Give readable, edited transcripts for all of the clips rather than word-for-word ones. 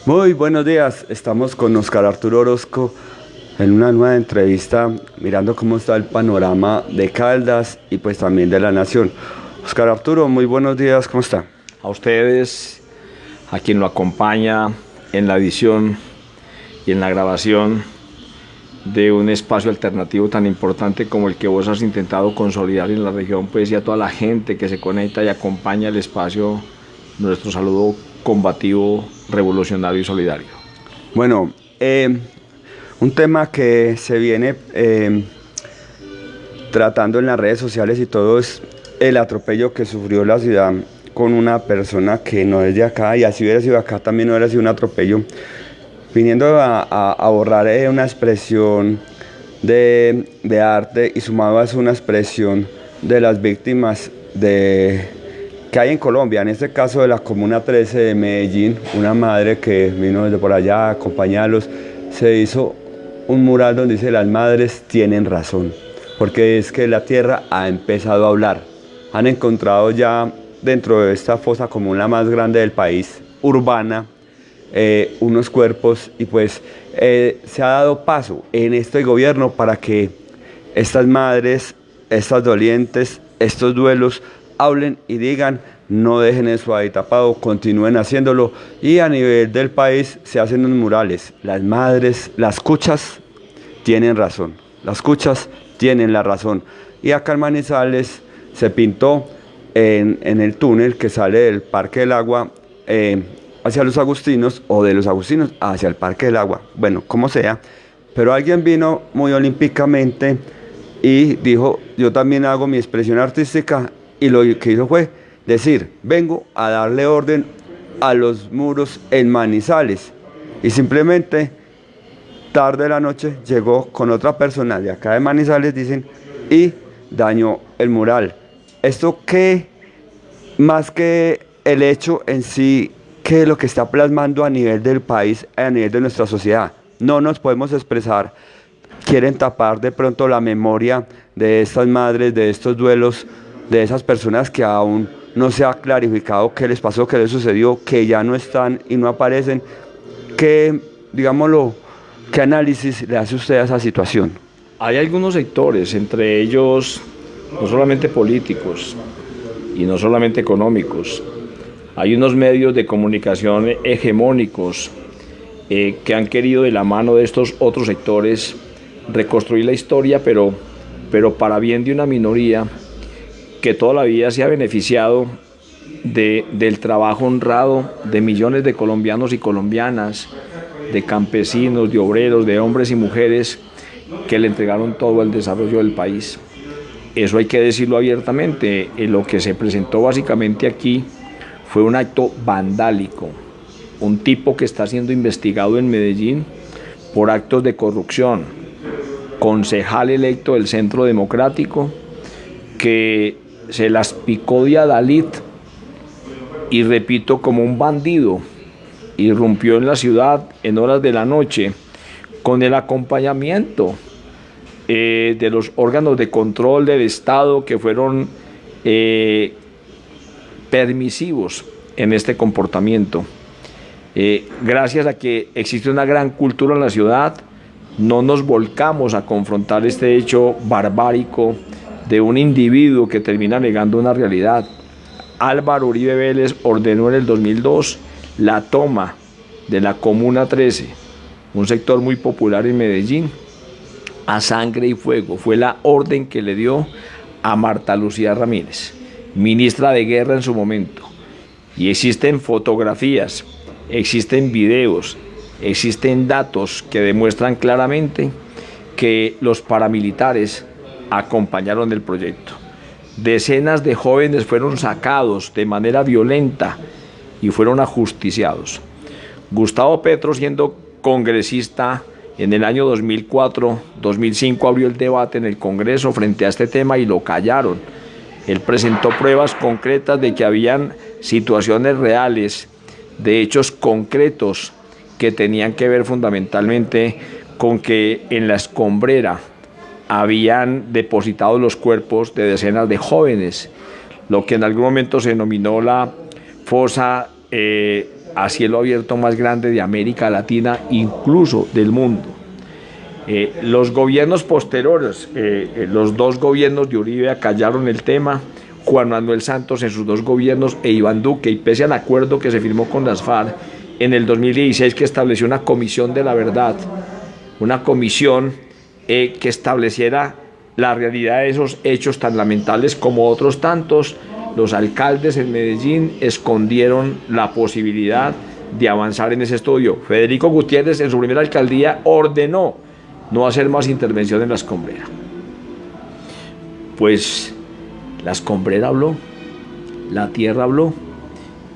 Muy buenos días, estamos con Oscar Arturo Orozco en una nueva entrevista mirando cómo está el panorama de Caldas y pues también de la nación. Oscar Arturo, muy buenos días, ¿cómo está? A ustedes, a quien lo acompaña en la edición y en la grabación de un espacio alternativo tan importante como el que vos has intentado consolidar en la región, pues, y a toda la gente que se conecta y acompaña el espacio, nuestro saludo combativo, revolucionario y solidario. Bueno, un tema que se viene tratando en las redes sociales y todo es el atropello que sufrió la ciudad con una persona que no es de acá, y así hubiera sido acá también no hubiera sido un atropello, viniendo a borrar una expresión de arte, y sumado a eso una expresión de las víctimas que hay en Colombia, en este caso de la Comuna 13 de Medellín. Una madre que vino desde por allá a acompañarlos, se hizo un mural donde dice: las madres tienen razón, porque es que la tierra ha empezado a hablar. Han encontrado ya dentro de esta fosa común, la más grande del país, urbana, unos cuerpos, y pues se ha dado paso en este gobierno para que estas madres, estas dolientes, estos duelos hablen y digan: no dejen eso ahí tapado, continúen haciéndolo. Y a nivel del país se hacen unos murales: las madres, las cuchas tienen razón, las cuchas tienen la razón. Y acá en Manizales se pintó en el túnel que sale del Parque del Agua hacia los Agustinos, o de los Agustinos hacia el Parque del Agua, bueno, como sea, pero alguien vino muy olímpicamente y dijo: yo también hago mi expresión artística, y lo que hizo fue decir: vengo a darle orden a los muros en Manizales. Y simplemente tarde de la noche llegó con otra persona de acá de Manizales, dicen, y dañó el mural. Esto, que más que el hecho en sí, que es lo que está plasmando a nivel del país, a nivel de nuestra sociedad. No nos podemos expresar, quieren tapar de pronto la memoria de estas madres, de estos duelos, de esas personas que aún no se ha clarificado qué les pasó, qué les sucedió, que ya no están y no aparecen. ¿Qué, digámoslo, qué análisis le hace usted a esa situación? Hay algunos sectores, entre ellos no solamente políticos y no solamente económicos. Hay unos medios de comunicación hegemónicos que han querido, de la mano de estos otros sectores, reconstruir la historia, pero para bien de una minoría que toda la vida se ha beneficiado del trabajo honrado de millones de colombianos y colombianas, de campesinos, de obreros, de hombres y mujeres que le entregaron todo el desarrollo del país. Eso hay que decirlo abiertamente. Lo que se presentó básicamente aquí fue un acto vandálico. Un tipo que está siendo investigado en Medellín por actos de corrupción, concejal electo del Centro Democrático, que se las picó de adalid y, repito, como un bandido, irrumpió en la ciudad en horas de la noche con el acompañamiento de los órganos de control del Estado, que fueron permisivos en este comportamiento. Gracias a que existe una gran cultura en la ciudad, no nos volcamos a confrontar este hecho barbárico de un individuo que termina negando una realidad. Álvaro Uribe Vélez ordenó en el 2002 la toma de la Comuna 13, un sector muy popular en Medellín, a sangre y fuego. Fue la orden que le dio a Marta Lucía Ramírez, ministra de Guerra en su momento. Y existen fotografías, existen videos, existen datos que demuestran claramente que los paramilitares acompañaron el proyecto. Decenas de jóvenes fueron sacados de manera violenta y fueron ajusticiados. Gustavo Petro, siendo congresista en el año 2004-2005, abrió el debate en el Congreso frente a este tema y lo callaron. Él presentó pruebas concretas de que habían situaciones reales, de hechos concretos que tenían que ver fundamentalmente con que en la escombrera habían depositado los cuerpos de decenas de jóvenes, lo que en algún momento se denominó la fosa a cielo abierto más grande de América Latina, incluso del mundo. Los gobiernos posteriores, los dos gobiernos de Uribe acallaron el tema, Juan Manuel Santos en sus dos gobiernos e Iván Duque, y pese al acuerdo que se firmó con las FARC en el 2016 que estableció una comisión de la verdad, una comisión que estableciera la realidad de esos hechos tan lamentables como otros tantos, los alcaldes en Medellín escondieron la posibilidad de avanzar en ese estudio. Federico Gutiérrez en su primera alcaldía ordenó no hacer más intervención en la escombrera. Pues la escombrera habló, la tierra habló,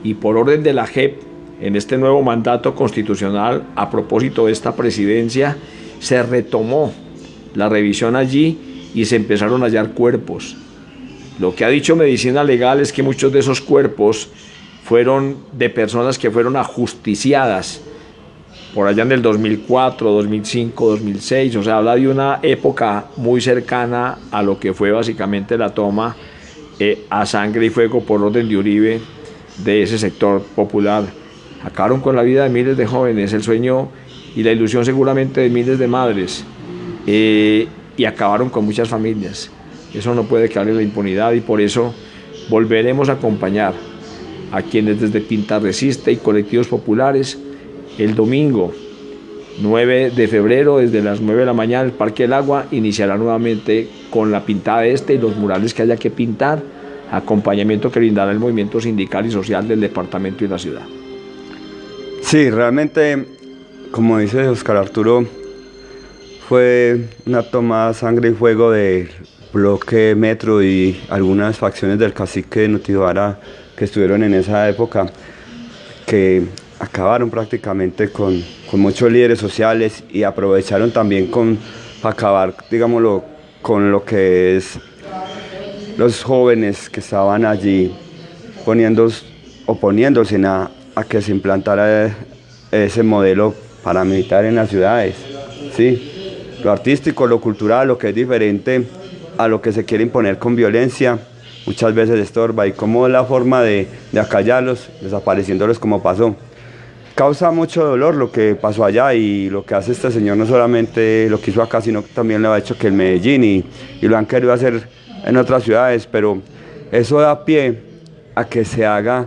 y por orden de la JEP, en este nuevo mandato constitucional, a propósito de esta presidencia, se retomó la revisión allí y se empezaron a hallar cuerpos. Lo que ha dicho Medicina Legal es que muchos de esos cuerpos fueron de personas que fueron ajusticiadas por allá en el 2004, 2005, 2006, o sea, habla de una época muy cercana a lo que fue básicamente la toma a sangre y fuego por orden de Uribe de ese sector popular. Acabaron con la vida de miles de jóvenes, el sueño y la ilusión seguramente de miles de madres, y acabaron con muchas familias. Eso no puede quedar en la impunidad, y por eso volveremos a acompañar a quienes desde Pinta Resiste y colectivos populares el domingo 9 de febrero desde las 9 de la mañana el Parque del Agua iniciará nuevamente con la pintada y los murales que haya que pintar, acompañamiento que brindará el movimiento sindical y social del departamento y la ciudad. Sí, realmente, como dice Oscar Arturo, fue una toma de sangre y fuego del bloque Metro y algunas facciones del cacique de Notibara que estuvieron en esa época, que acabaron prácticamente con muchos líderes sociales y aprovecharon también con acabar, digámoslo, con lo que es los jóvenes que estaban allí oponiéndose a que se implantara ese modelo paramilitar en las ciudades, ¿sí? Lo artístico, lo cultural, lo que es diferente a lo que se quiere imponer con violencia, muchas veces estorba, y como la forma de acallarlos, desapareciéndolos como pasó. Causa mucho dolor lo que pasó allá, y lo que hace este señor no solamente lo que hizo acá, sino que también lo ha hecho que en Medellín y lo han querido hacer en otras ciudades, pero eso da pie a que se haga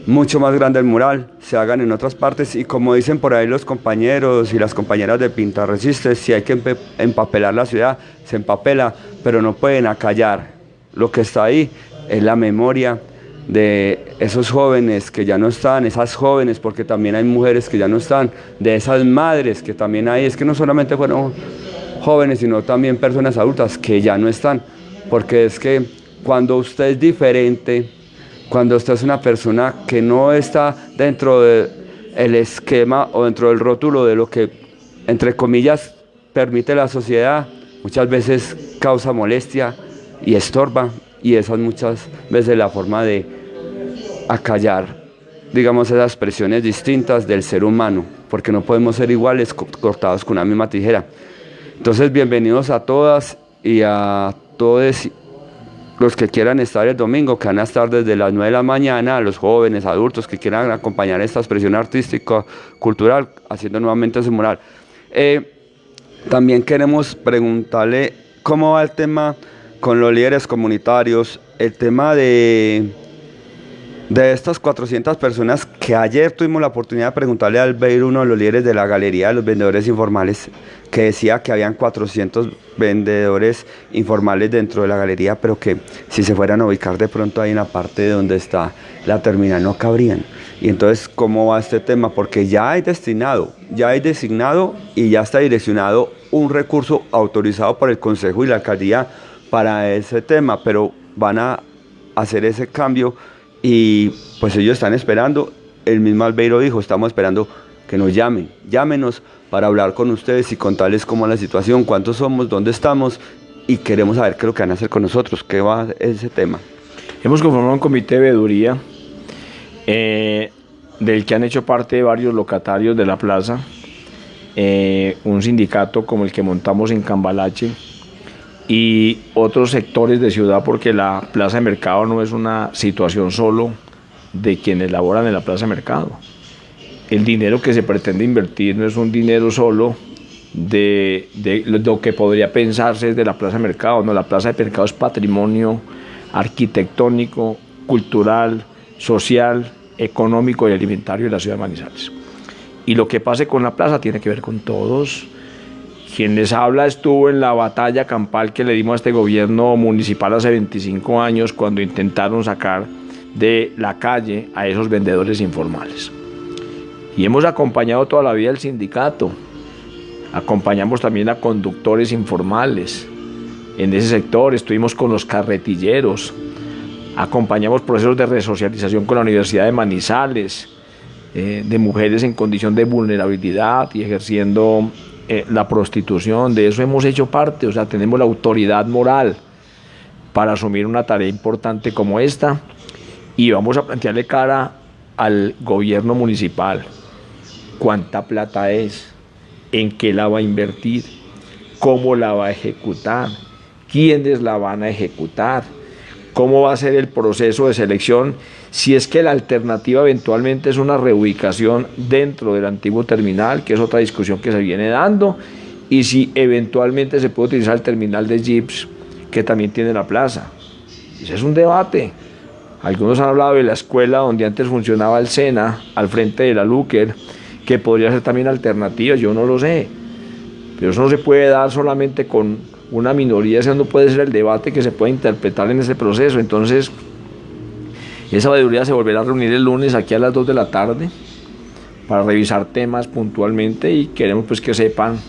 mucho más grande el mural, se hagan en otras partes, y como dicen por ahí los compañeros y las compañeras de Pinta Resiste, si hay que empapelar la ciudad, se empapela, pero no pueden acallar. Lo que está ahí es la memoria de esos jóvenes que ya no están, esas jóvenes, porque también hay mujeres que ya no están, de esas madres que también hay, es que no solamente fueron jóvenes, sino también personas adultas que ya no están, porque es que cuando usted es diferente, cuando usted es una persona que no está dentro del esquema o dentro del rótulo de lo que, entre comillas, permite la sociedad, muchas veces causa molestia y estorba, y esa es muchas veces la forma de acallar, digamos, esas expresiones distintas del ser humano, porque no podemos ser iguales cortados con una misma tijera. Entonces, bienvenidos a todas y a todos los que quieran estar el domingo, que van a estar desde las 9 de la mañana, a los jóvenes, adultos que quieran acompañar esta expresión artística, cultural, haciendo nuevamente ese mural. También queremos preguntarle cómo va el tema con los líderes comunitarios, el tema de estas 400 personas que ayer tuvimos la oportunidad de preguntarle al Beir, uno de los líderes de la Galería de los Vendedores Informales, que decía que habían 400 vendedores informales dentro de la galería, pero que si se fueran a ubicar de pronto ahí en la parte donde está la terminal no cabrían. Y entonces, ¿cómo va este tema? Porque ya hay designado y ya está direccionado un recurso autorizado por el Consejo y la Alcaldía para ese tema, pero van a hacer ese cambio y pues ellos están esperando. El mismo Albeiro dijo, estamos esperando que nos llámenos para hablar con ustedes y contarles cómo es la situación, cuántos somos, dónde estamos, y queremos saber qué es lo que van a hacer con nosotros, qué va ese tema. Hemos conformado un comité de veeduría del que han hecho parte varios locatarios de la plaza, un sindicato como el que montamos en Cambalache y otros sectores de ciudad, porque la plaza de mercado no es una situación solo de quienes laboran en la plaza de mercado. el dinero que se pretende invertir no es un dinero solo de lo que podría pensarse de la Plaza de Mercado. No, la Plaza de Mercado es patrimonio arquitectónico, cultural, social, económico y alimentario de la ciudad de Manizales. Y lo que pase con la plaza tiene que ver con todos. Quien les habla estuvo en la batalla campal que le dimos a este gobierno municipal hace 25 años cuando intentaron sacar de la calle a esos vendedores informales. Y hemos acompañado toda la vida el sindicato. Acompañamos también a conductores informales. En ese sector estuvimos con los carretilleros. Acompañamos procesos de resocialización con la Universidad de Manizales, de mujeres en condición de vulnerabilidad y ejerciendo la prostitución. De eso hemos hecho parte, o sea, tenemos la autoridad moral para asumir una tarea importante como esta y vamos a plantearle cara al gobierno municipal cuánta plata es, en qué la va a invertir, cómo la va a ejecutar, quiénes la van a ejecutar, cómo va a ser el proceso de selección, si es que la alternativa eventualmente es una reubicación dentro del antiguo terminal, que es otra discusión que se viene dando, y si eventualmente se puede utilizar el terminal de jeeps que también tiene la plaza. Ese es un debate. Algunos han hablado de la escuela donde antes funcionaba el SENA, al frente de la Luker, que podría ser también alternativa, yo no lo sé. Pero eso no se puede dar solamente con una minoría, ese no puede ser el debate que se puede interpretar en ese proceso. Entonces, esa veeduría se volverá a reunir el lunes aquí a las 2 de la tarde para revisar temas puntualmente y queremos pues que sepan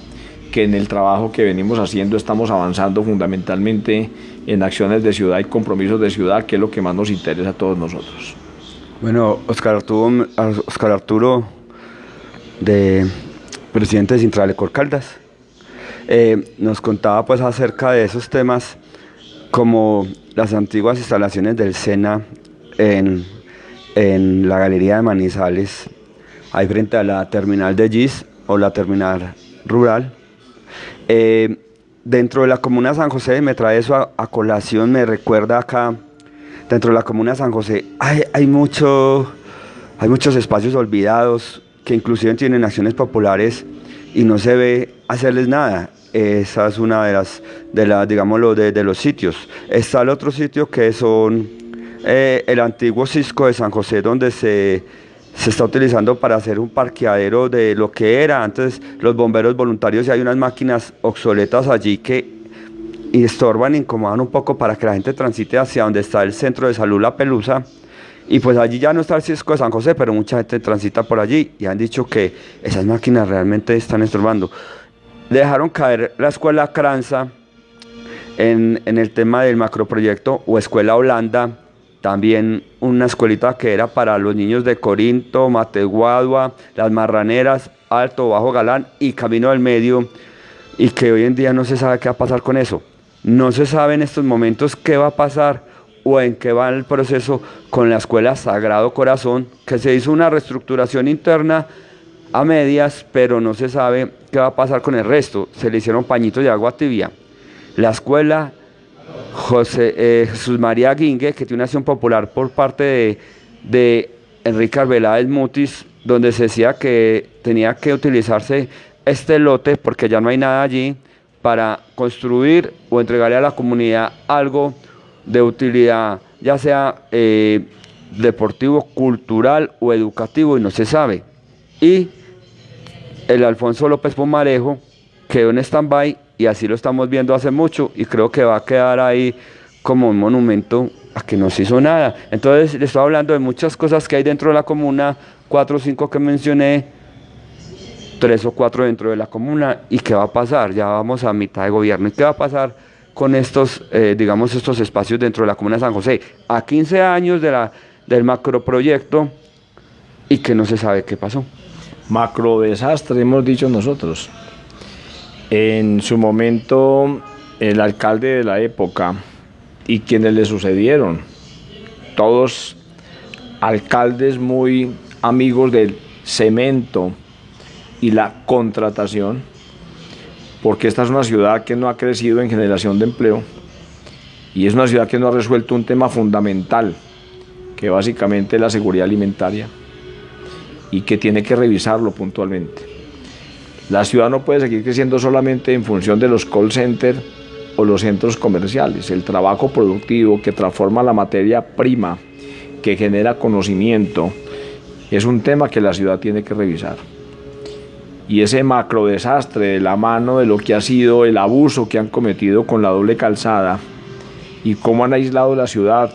que en el trabajo que venimos haciendo estamos avanzando fundamentalmente en acciones de ciudad y compromisos de ciudad, que es lo que más nos interesa a todos nosotros. Bueno, Oscar Arturo, de presidente de Sintralecor Caldas, nos contaba pues acerca de esos temas como las antiguas instalaciones del SENA en la galería de Manizales, ahí frente a la terminal de GIS o la terminal rural. Dentro de la comuna de San José, me trae eso a colación, me recuerda acá, dentro de la comuna de San José hay muchos espacios olvidados que inclusive tienen acciones populares y no se ve hacerles nada. Esa es una de los sitios. Está el otro sitio que son el antiguo Cisco de San José, donde se está utilizando para hacer un parqueadero de lo que era antes los bomberos voluntarios, y hay unas máquinas obsoletas allí que estorban, incomodan un poco para que la gente transite hacia donde está el centro de salud La Pelusa, y pues allí ya no está el Cisco de San José, pero mucha gente transita por allí y han dicho que esas máquinas realmente están estorbando. Dejaron caer la escuela Cranza en el tema del macroproyecto, o escuela Holanda, también una escuelita que era para los niños de Corinto, Mateguadua, Las Marraneras, Alto, Bajo Galán y Camino del Medio, y que hoy en día no se sabe qué va a pasar con eso. No se sabe en estos momentos qué va a pasar o en qué va el proceso con la escuela Sagrado Corazón, que se hizo una reestructuración interna a medias, pero no se sabe qué va a pasar con el resto. Se le hicieron pañitos de agua tibia. La escuela Jesús María Guingue, que tiene una acción popular por parte de Enrique Arbeláez Mutis, donde se decía que tenía que utilizarse este lote, porque ya no hay nada allí, para construir o entregarle a la comunidad algo de utilidad, ya sea deportivo, cultural o educativo, y no se sabe. Y el Alfonso López Pomarejo quedó en stand-by, y así lo estamos viendo hace mucho, y creo que va a quedar ahí como un monumento a que no se hizo nada. Entonces le estoy hablando de muchas cosas que hay dentro de la comuna, 4 o 5 que mencioné, 3 o 4 dentro de la comuna, y qué va a pasar. Ya vamos a mitad de gobierno, y qué va a pasar con estos espacios dentro de la comuna de San José, a 15 años del macroproyecto, y que no se sabe qué pasó. Macro desastre, hemos dicho nosotros. En su momento, el alcalde de la época y quienes le sucedieron, todos alcaldes muy amigos del cemento y la contratación, porque esta es una ciudad que no ha crecido en generación de empleo y es una ciudad que no ha resuelto un tema fundamental, que básicamente es la seguridad alimentaria. y que tiene que revisarlo puntualmente. La ciudad no puede seguir creciendo solamente en función de los call centers o los centros comerciales. El trabajo productivo que transforma la materia prima, que genera conocimiento, es un tema que la ciudad tiene que revisar. Y ese macro desastre de la mano de lo que ha sido el abuso que han cometido con la doble calzada y cómo han aislado la ciudad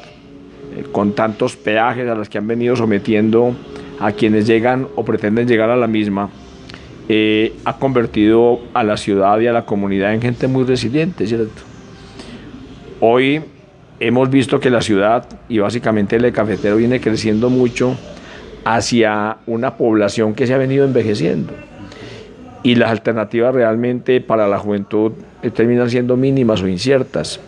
con tantos peajes a los que han venido sometiendo a quienes llegan o pretenden llegar a la misma, ha convertido a la ciudad y a la comunidad en gente muy resiliente, ¿cierto? Hoy hemos visto que la ciudad y básicamente el eje cafetero viene creciendo mucho hacia una población que se ha venido envejeciendo. Y las alternativas realmente para la juventud terminan siendo mínimas o inciertas.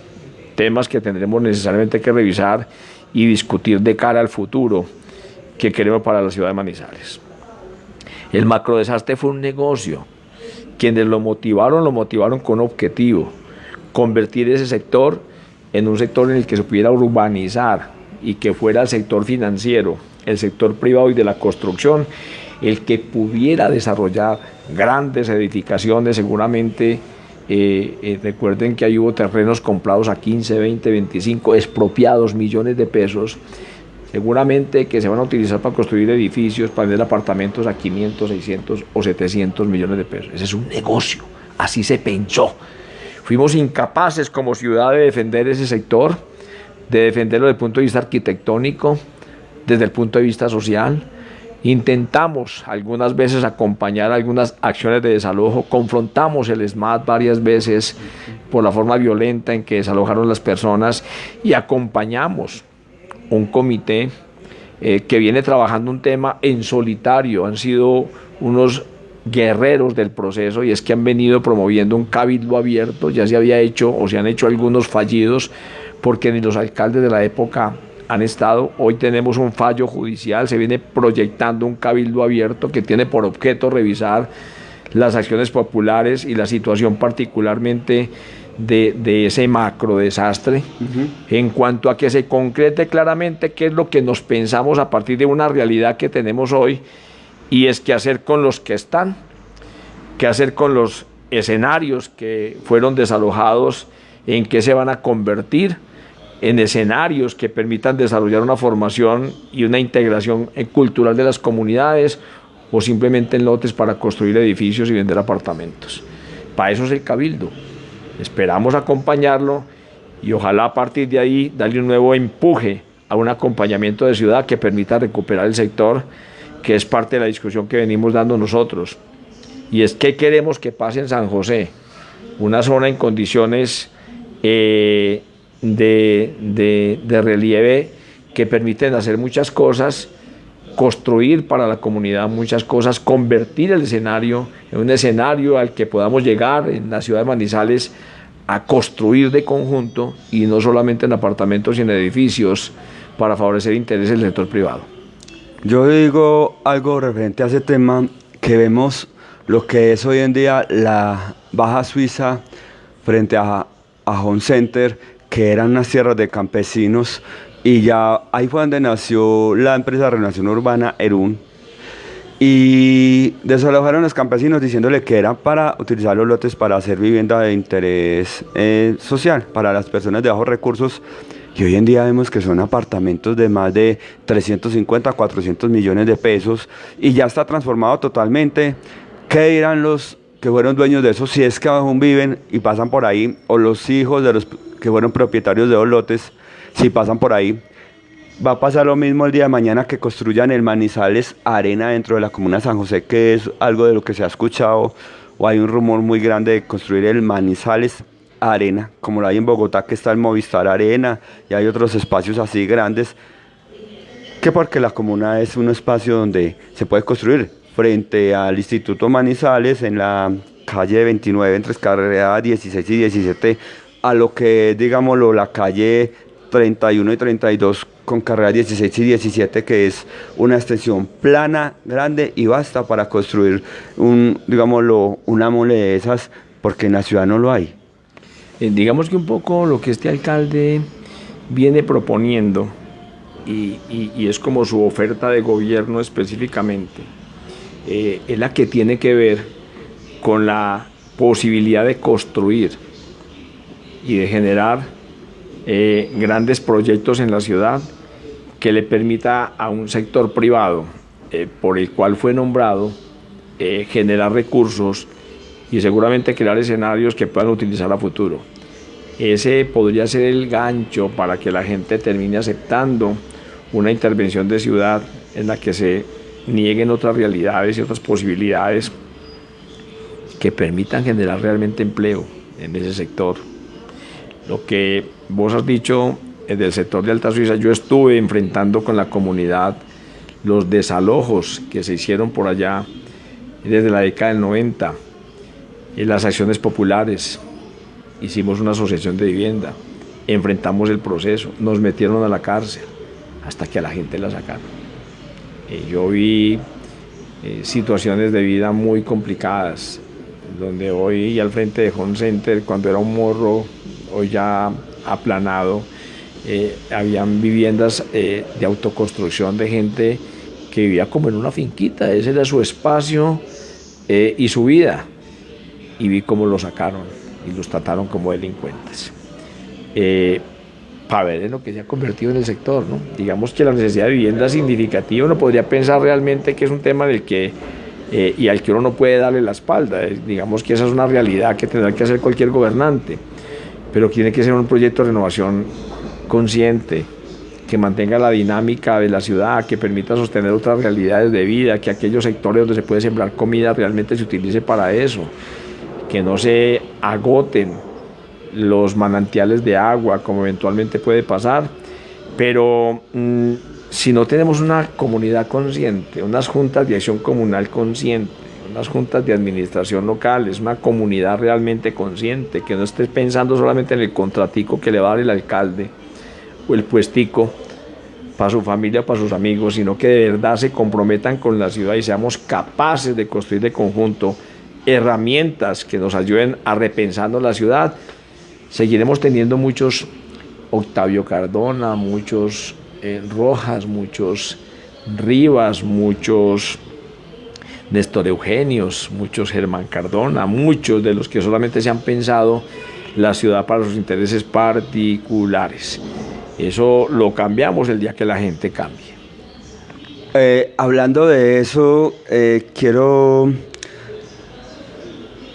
Temas que tendremos necesariamente que revisar y discutir de cara al futuro que queremos para la ciudad de Manizales. El macrodesastre fue un negocio. Quienes lo motivaron con un objetivo: convertir ese sector en un sector en el que se pudiera urbanizar y que fuera el sector financiero, el sector privado y de la construcción, el que pudiera desarrollar grandes edificaciones. Seguramente recuerden que ahí hubo terrenos comprados a 15, 20, 25, expropiados, millones de pesos, seguramente que se van a utilizar para construir edificios, para vender apartamentos a 500, 600 o 700 millones de pesos. Ese es un negocio, así se pensó. Fuimos incapaces como ciudad de defender ese sector, de defenderlo desde el punto de vista arquitectónico, desde el punto de vista social. Intentamos algunas veces acompañar algunas acciones de desalojo, confrontamos el SMAT varias veces por la forma violenta en que desalojaron las personas y acompañamos un comité que viene trabajando un tema en solitario. Han sido unos guerreros del proceso y es que han venido promoviendo un cabildo abierto. Ya se había hecho o se han hecho algunos fallidos porque ni los alcaldes de la época han estado. Hoy tenemos un fallo judicial, se viene proyectando un cabildo abierto que tiene por objeto revisar las acciones populares y la situación particularmente de ese macro desastre, en cuanto a que se concrete claramente qué es lo que nos pensamos a partir de una realidad que tenemos hoy, y es qué hacer con los que están, qué hacer con los escenarios que fueron desalojados, en qué se van a convertir en escenarios que permitan desarrollar una formación y una integración cultural de las comunidades, o simplemente en lotes para construir edificios y vender apartamentos. Para eso es el cabildo. Esperamos acompañarlo y ojalá a partir de ahí darle un nuevo empuje a un acompañamiento de ciudad que permita recuperar el sector, que es parte de la discusión que venimos dando nosotros. Y es que queremos que pase en San José, una zona en condiciones de relieve que permiten hacer muchas cosas, construir para la comunidad muchas cosas, convertir el escenario en un escenario al que podamos llegar en la ciudad de Manizales a construir de conjunto y no solamente en apartamentos y en edificios para favorecer intereses del sector privado. Yo digo algo referente a ese tema, que vemos lo que es hoy en día la Baja Suiza frente a Home Center, que eran unas tierras de campesinos, y ya ahí fue donde nació la empresa de Renovación Urbana Erún, y desalojaron a los campesinos diciéndole que eran para utilizar los lotes para hacer vivienda de interés social para las personas de bajos recursos, y hoy en día vemos que son apartamentos de más de 350, 400 millones de pesos, y ya está transformado totalmente. ¿Qué dirán los que fueron dueños de eso si es que aún viven y pasan por ahí, o los hijos de los que fueron propietarios de los lotes si pasan por ahí? Va a pasar lo mismo el día de mañana que construyan el Manizales Arena dentro de la comuna de San José, que es algo de lo que se ha escuchado, o hay un rumor muy grande de construir el Manizales Arena, como lo hay en Bogotá, que está el Movistar Arena, y hay otros espacios así grandes, que porque la comuna es un espacio donde se puede construir frente al Instituto Manizales, en la calle 29, entre carrera 16 y 17, a lo que es, digámoslo, la calle 31 y 32 con carrera 16 y 17, que es una extensión plana, grande y vasta para construir una mole de esas, porque en la ciudad no lo hay. Digamos que un poco lo que este alcalde viene proponiendo, y es como su oferta de gobierno específicamente, es la que tiene que ver con la posibilidad de construir y de generar grandes proyectos en la ciudad que le permita a un sector privado por el cual fue nombrado generar recursos y seguramente crear escenarios que puedan utilizar a futuro. Ese podría ser el gancho para que la gente termine aceptando una intervención de ciudad en la que se nieguen otras realidades y otras posibilidades que permitan generar realmente empleo en ese sector. Lo que vos has dicho del sector de Alta Suiza, yo estuve enfrentando con la comunidad los desalojos que se hicieron por allá desde la década del 90, en las acciones populares. Hicimos una asociación de vivienda, enfrentamos el proceso, nos metieron a la cárcel hasta que a la gente la sacaron. Yo vi situaciones de vida muy complicadas, donde hoy al frente de Home Center, cuando era un morro, hoy ya aplanado, habían viviendas de autoconstrucción de gente que vivía como en una finquita, ese era su espacio y su vida, y vi cómo lo sacaron y los trataron como delincuentes. Para ver en lo que se ha convertido en el sector, ¿no? Digamos que la necesidad de vivienda significativa, uno podría pensar realmente que es un tema del que y al que uno no puede darle la espalda. Digamos que esa es una realidad que tendrá que hacer cualquier gobernante, pero tiene que ser un proyecto de renovación consciente, que mantenga la dinámica de la ciudad, que permita sostener otras realidades de vida, que aquellos sectores donde se puede sembrar comida realmente se utilice para eso, que no se agoten los manantiales de agua como eventualmente puede pasar, pero si no tenemos una comunidad consciente, unas juntas de acción comunal consciente, unas juntas de administración locales, una comunidad realmente consciente, que no esté pensando solamente en el contratico que le va a dar el alcalde o el puestico para su familia, para sus amigos, sino que de verdad se comprometan con la ciudad y seamos capaces de construir de conjunto herramientas que nos ayuden a repensarnos la ciudad, seguiremos teniendo muchos Octavio Cardona, muchos Rojas, muchos Rivas, muchos Néstor Eugenios, muchos Germán Cardona, muchos de los que solamente se han pensado la ciudad para sus intereses particulares. Eso lo cambiamos el día que la gente cambie. Hablando de eso, quiero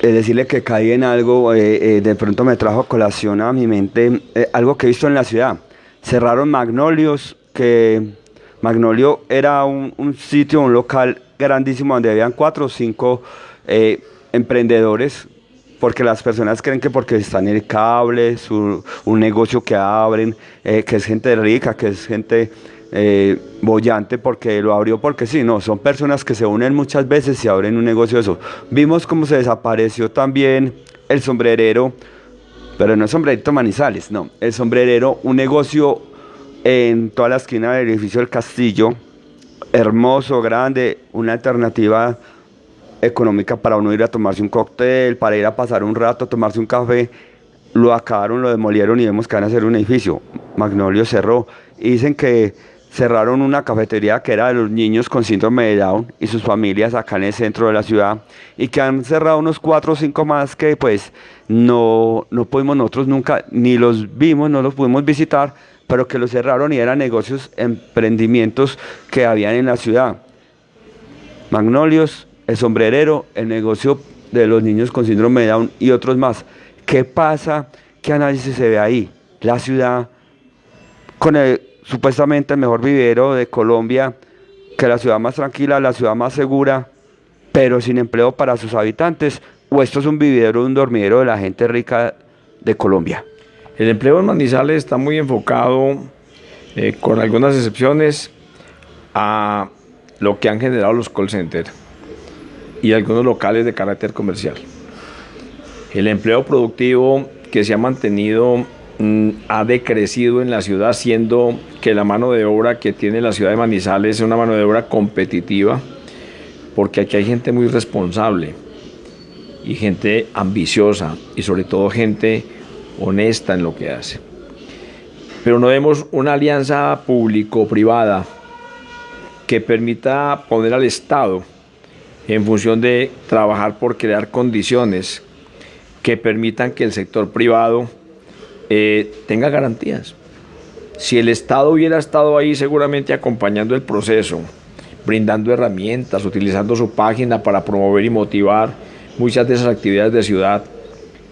decirle que caí en algo, de pronto me trajo a colación a mi mente algo que he visto en la ciudad. Cerraron Magnolios, que Magnolio era un sitio, un local grandísimo donde habían 4 o 5 emprendedores, porque las personas creen que porque están en el cable, un negocio que abren, que es gente rica, que es gente boyante porque lo abrió porque sí, no, son personas que se unen muchas veces y abren un negocio de eso. Vimos cómo se desapareció también el sombrerero, pero no el sombrerito Manizales, no, el sombrerero, un negocio en toda la esquina del edificio del Castillo, hermoso, grande, una alternativa económica para uno ir a tomarse un cóctel, para ir a pasar un rato, a tomarse un café. Lo acabaron, lo demolieron y vemos que van a hacer un edificio. Magnolio cerró y dicen que cerraron una cafetería que era de los niños con síndrome de Down y sus familias acá en el centro de la ciudad, y que han cerrado unos 4 o 5 más que pues no pudimos nosotros nunca, ni los vimos, no los pudimos visitar, pero que los cerraron y eran negocios, emprendimientos que habían en la ciudad. Magnolios, el sombrerero, el negocio de los niños con síndrome de Down y otros más. ¿Qué pasa? ¿Qué análisis se ve ahí? La ciudad con supuestamente el mejor vivero de Colombia, que la ciudad más tranquila, la ciudad más segura, pero sin empleo para sus habitantes, o esto es un vividero, un dormidero de la gente rica de Colombia. El empleo en Manizales está muy enfocado, con algunas excepciones, a lo que han generado los call centers y algunos locales de carácter comercial. El empleo productivo que se ha mantenido ha decrecido en la ciudad, siendo que la mano de obra que tiene la ciudad de Manizales es una mano de obra competitiva, porque aquí hay gente muy responsable y gente ambiciosa y sobre todo gente honesta en lo que hace. Pero no vemos una alianza público-privada que permita poner al Estado en función de trabajar por crear condiciones que permitan que el sector privado tenga garantías. Si el Estado hubiera estado ahí seguramente acompañando el proceso, brindando herramientas, utilizando su página para promover y motivar muchas de esas actividades de ciudad,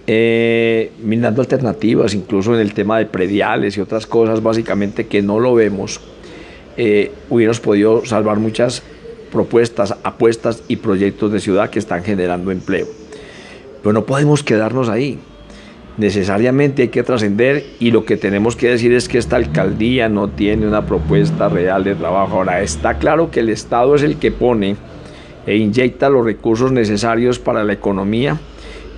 brindando alternativas, incluso en el tema de prediales y otras cosas básicamente que no lo vemos, hubiéramos podido salvar muchas propuestas, apuestas y proyectos de ciudad que están generando empleo. Pero no podemos quedarnos ahí. Necesariamente hay que trascender, y lo que tenemos que decir es que esta alcaldía no tiene una propuesta real de trabajo. Ahora, está claro que el Estado es el que pone e inyecta los recursos necesarios para la economía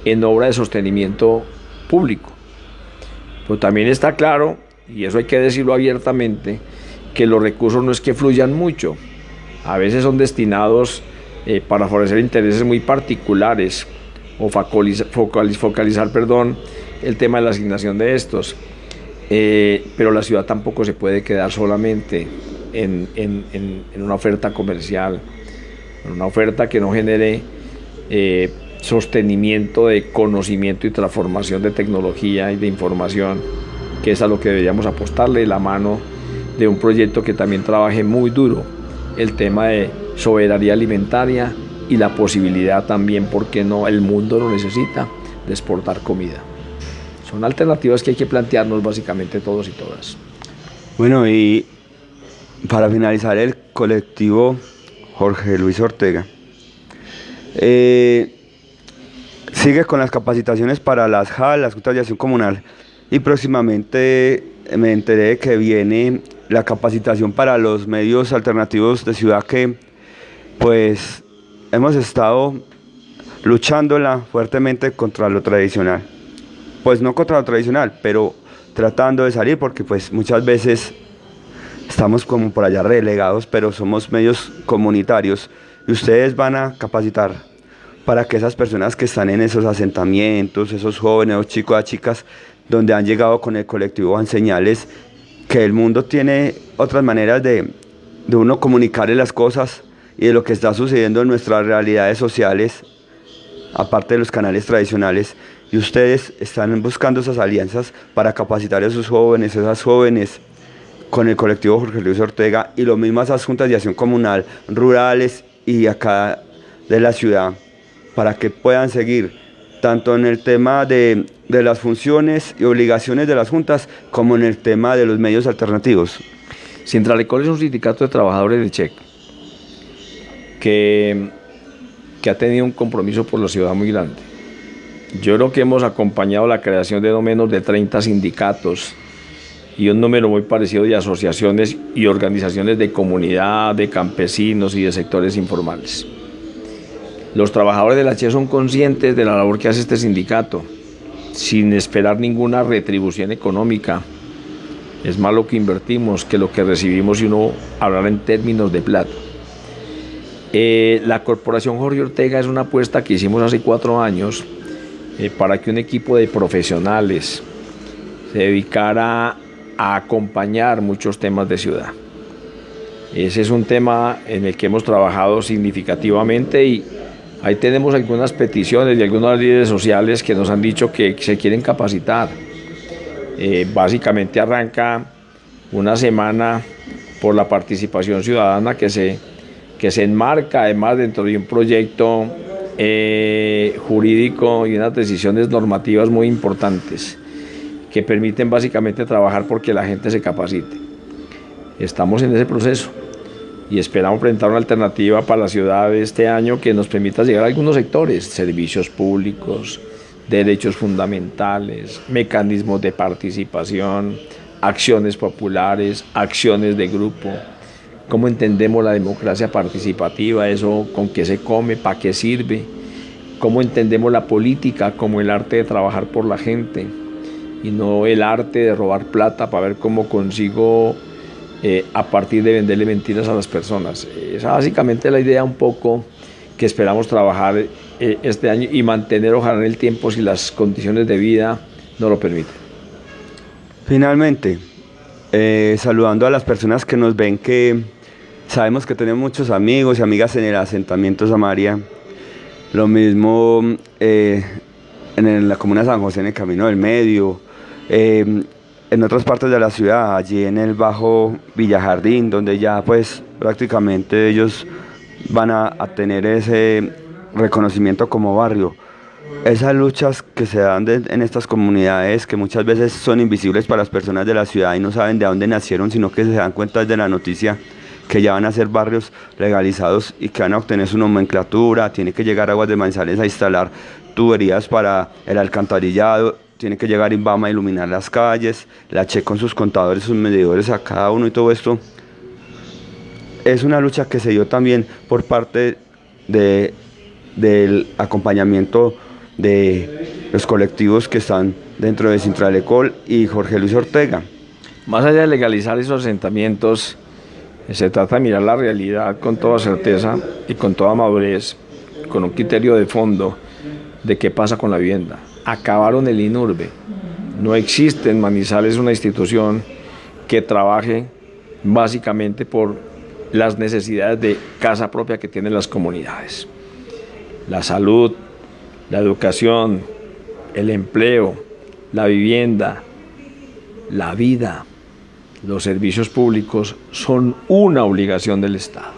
en obra de sostenimiento público. Pero también está claro, y eso hay que decirlo abiertamente, que los recursos no es que fluyan mucho. A veces son destinados para favorecer intereses muy particulares o focalizar el tema de la asignación de estos. Pero la ciudad tampoco se puede quedar solamente en una oferta comercial, en una oferta que no genere sostenimiento de conocimiento y transformación de tecnología y de información, que es a lo que deberíamos apostarle, la mano de un proyecto que también trabaje muy duro el tema de soberanía alimentaria y la posibilidad también, porque no, el mundo lo necesita, de exportar comida. Son alternativas que hay que plantearnos básicamente todos y todas. Bueno, y para finalizar, el colectivo Jorge Luis Ortega sigue con las capacitaciones para las JAL, las Juntas de Acción Comunal, y próximamente me enteré de que viene la capacitación para los medios alternativos de ciudad, que pues hemos estado luchándola fuertemente contra lo tradicional. Pues no contra lo tradicional, pero tratando de salir, porque pues muchas veces estamos como por allá relegados, pero somos medios comunitarios, y ustedes van a capacitar para que esas personas que están en esos asentamientos, esos jóvenes, esos chicos, las chicas, donde han llegado con el colectivo, a enseñarles que el mundo tiene otras maneras de uno comunicarle las cosas y de lo que está sucediendo en nuestras realidades sociales, aparte de los canales tradicionales. Y ustedes están buscando esas alianzas para capacitar a esos jóvenes, esas jóvenes, con el colectivo Jorge Luis Ortega, y lo mismo a esas juntas de acción comunal rurales y acá de la ciudad, para que puedan seguir tanto en el tema de las funciones y obligaciones de las juntas, como en el tema de los medios alternativos. Sintralecol es un sindicato de trabajadores de Check que ha tenido un compromiso por la ciudad muy grande. Yo creo que hemos acompañado la creación de no menos de 30 sindicatos y un número muy parecido de asociaciones y organizaciones de comunidad, de campesinos y de sectores informales. Los trabajadores de la CHE son conscientes de la labor que hace este sindicato, sin esperar ninguna retribución económica. Es más lo que invertimos que lo que recibimos, si uno hablara en términos de plata. La Corporación Jorge Ortega es una apuesta que hicimos hace 4 años para que un equipo de profesionales se dedicara a acompañar muchos temas de ciudad. Ese es un tema en el que hemos trabajado significativamente, y ahí tenemos algunas peticiones de algunos líderes sociales que nos han dicho que se quieren capacitar. Básicamente arranca una semana por la participación ciudadana que se enmarca además dentro de un proyecto jurídico y unas decisiones normativas muy importantes que permiten básicamente trabajar porque la gente se capacite. Estamos en ese proceso y esperamos presentar una alternativa para la ciudad este año que nos permita llegar a algunos sectores: servicios públicos, derechos fundamentales, mecanismos de participación, acciones populares, acciones de grupo. ¿Cómo entendemos la democracia participativa? ¿Eso con qué se come? ¿Para qué sirve? ¿Cómo entendemos la política como el arte de trabajar por la gente y no el arte de robar plata para ver cómo consigo a partir de venderle mentiras a las personas? Esa básicamente es la idea un poco que esperamos trabajar este año y mantener ojalá en el tiempo, si las condiciones de vida nos lo permiten. Finalmente, saludando a las personas que nos ven, que sabemos que tenemos muchos amigos y amigas en el asentamiento Samaria. Lo mismo en la comuna de San José, en el Camino del Medio, en otras partes de la ciudad, allí en el Bajo Villarjardín, donde ya pues prácticamente ellos van a tener ese reconocimiento como barrio. Esas luchas que se dan en estas comunidades, que muchas veces son invisibles para las personas de la ciudad y no saben de dónde nacieron, sino que se dan cuenta de la noticia que ya van a ser barrios legalizados y que van a obtener su nomenclatura. Tiene que llegar Aguas de Manizales a instalar tuberías para el alcantarillado, tiene que llegar INVAMA a iluminar las calles, la CHE con sus contadores, sus medidores a cada uno, y todo esto es una lucha que se dio también por parte del acompañamiento de los colectivos que están dentro de Sintralecol y Jorge Luis Ortega. Más allá de legalizar esos asentamientos, se trata de mirar la realidad con toda certeza y con toda madurez, con un criterio de fondo de qué pasa con la vivienda. Acabaron el INURBE. No existe en Manizales una institución que trabaje básicamente por las necesidades de casa propia que tienen las comunidades. La salud, la educación, el empleo, la vivienda, la vida, los servicios públicos son una obligación del Estado.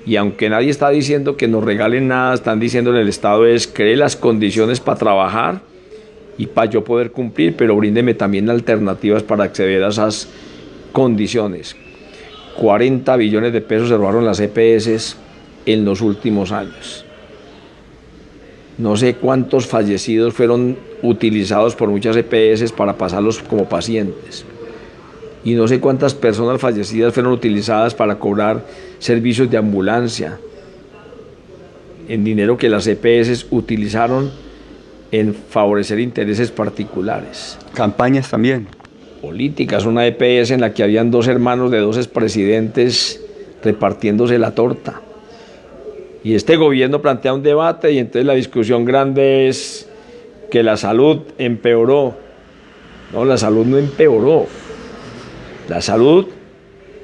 Y aunque nadie está diciendo que nos regalen nada, están diciendo en el Estado es cree las condiciones para trabajar y para yo poder cumplir, pero bríndeme también alternativas para acceder a esas condiciones. 40 billones de pesos se robaron las EPS en los últimos años. No sé cuántos fallecidos fueron utilizados por muchas EPS para pasarlos como pacientes. Y no sé cuántas personas fallecidas fueron utilizadas para cobrar servicios de ambulancia, en dinero que las EPS utilizaron en favorecer intereses particulares. Campañas también. Políticas, una EPS en la que habían 2 hermanos de 2 expresidentes repartiéndose la torta. Y este gobierno plantea un debate y entonces la discusión grande es que la salud empeoró. No, la salud no empeoró. La salud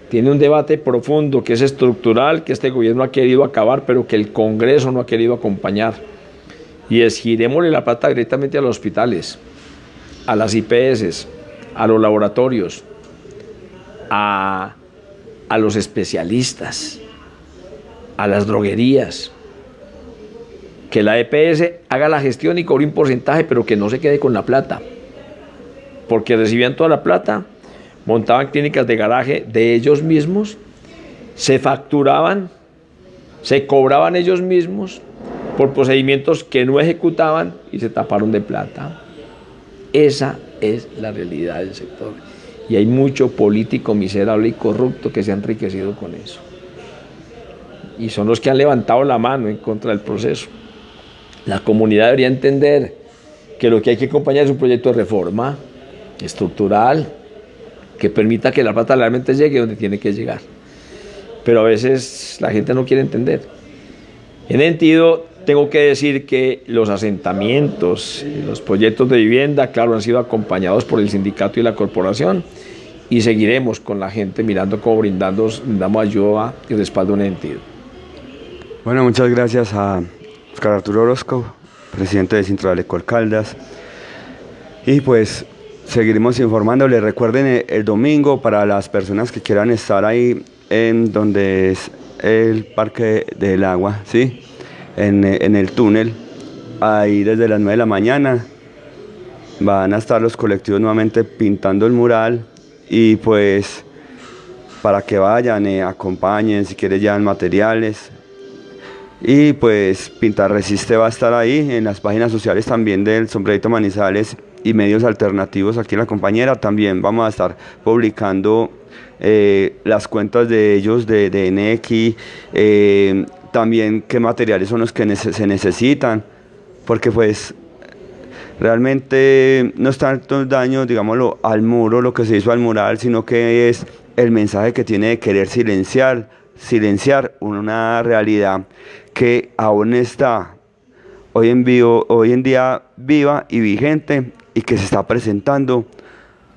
tiene un debate profundo que es estructural, que este gobierno ha querido acabar, pero que el Congreso no ha querido acompañar. Y es girémosle la plata directamente a los hospitales, a las IPS, a los laboratorios, a los especialistas, a las droguerías. Que la EPS haga la gestión y cobre un porcentaje, pero que no se quede con la plata. Porque recibían toda la plata, montaban clínicas de garaje de ellos mismos, se facturaban, se cobraban ellos mismos por procedimientos que no ejecutaban y se taparon de plata. Esa es la realidad del sector. Y hay mucho político miserable y corrupto que se ha enriquecido con eso. Y son los que han levantado la mano en contra del proceso. La comunidad debería entender que lo que hay que acompañar es un proyecto de reforma estructural que permita que la plata realmente llegue donde tiene que llegar. Pero a veces la gente no quiere entender. En ese sentido, tengo que decir que los asentamientos, los proyectos de vivienda, claro, han sido acompañados por el sindicato y la corporación, y seguiremos con la gente mirando cómo brindamos ayuda y respaldo en ese sentido. Bueno, muchas gracias a Oscar Arturo Orozco, presidente de Sintralecol Caldas. Y pues seguiremos informándole. Recuerden el domingo, para las personas que quieran estar ahí en donde es el Parque del Agua, ¿sí? En el túnel, ahí desde las 9 de la mañana van a estar los colectivos nuevamente pintando el mural, y pues para que vayan, acompañen, si quieren llevan materiales. Y pues Pintar Resiste va a estar ahí en las páginas sociales también del Sombrerito Manizales y medios alternativos. Aquí la compañera también vamos a estar publicando las cuentas de ellos, de NX, también qué materiales son los que se necesitan, porque pues realmente no es tanto daño, digámoslo, al muro, lo que se hizo al mural, sino que es el mensaje que tiene de querer silenciar una realidad que aún está hoy en día viva y vigente, y que se está presentando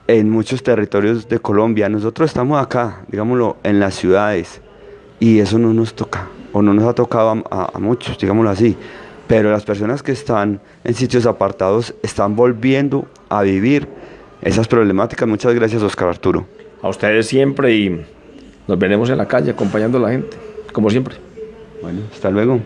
en muchos territorios de Colombia. Nosotros estamos acá, digámoslo, en las ciudades, y eso no nos toca, o no nos ha tocado a muchos, digámoslo así, pero las personas que están en sitios apartados están volviendo a vivir esas problemáticas. Muchas gracias, Oscar Arturo. A ustedes siempre y nos veremos en la calle acompañando a la gente, como siempre. Bueno, hasta luego.